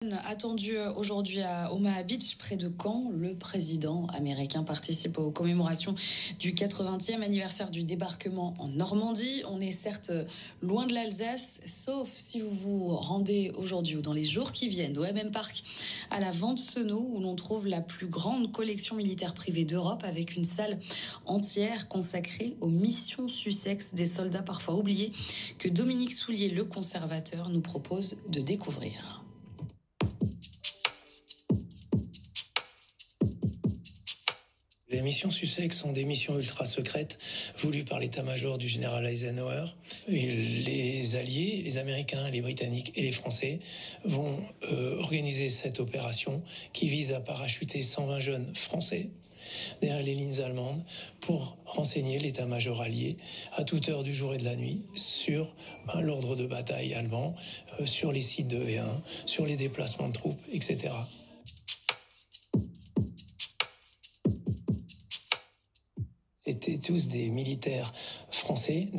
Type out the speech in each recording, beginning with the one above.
Attendu aujourd'hui à Omaha Beach, près de Caen, le président américain participe aux commémorations du 80e anniversaire du débarquement en Normandie. On est certes loin de l'Alsace, sauf si vous vous rendez aujourd'hui ou dans les jours qui viennent au MM Park à la Vente-Senot, où l'on trouve la plus grande collection militaire privée d'Europe, avec une salle entière consacrée aux missions Sussex, des soldats parfois oubliés, que Dominique Soulier, le conservateur, nous propose de découvrir. Les missions Sussex sont des missions ultra secrètes voulues par l'état-major du général Eisenhower. Et les Alliés, les Américains, les Britanniques et les Français vont organiser cette opération qui vise à parachuter 120 jeunes Français derrière les lignes allemandes pour renseigner l'état-major allié à toute heure du jour et de la nuit sur l'ordre de bataille allemand, sur les sites de V1, sur les déplacements de troupes, etc. C'était tous des militaires français,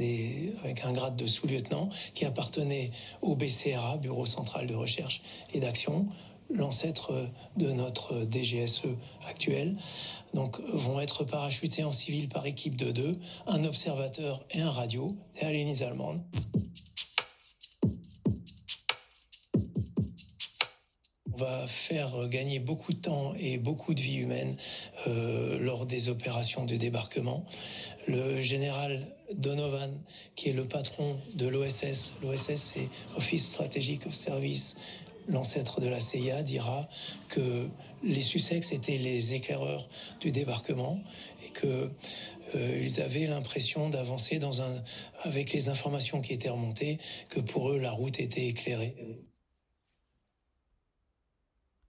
avec un grade de sous-lieutenant, qui appartenaient au BCRA, Bureau Central de Recherche et d'Action, l'ancêtre de notre DGSE actuel. Donc vont être parachutés en civil par équipe de 2, un observateur et un radio, derrière les lignes allemandes. On va faire gagner beaucoup de temps et beaucoup de vies humaines lors des opérations de débarquement. Le général Donovan, qui est le patron de l'OSS, l'OSS c'est Office Strategic of Service, l'ancêtre de la CIA, dira que les Sussex étaient les éclaireurs du débarquement et qu'ils avaient l'impression d'avancer avec les informations qui étaient remontées, que pour eux la route était éclairée.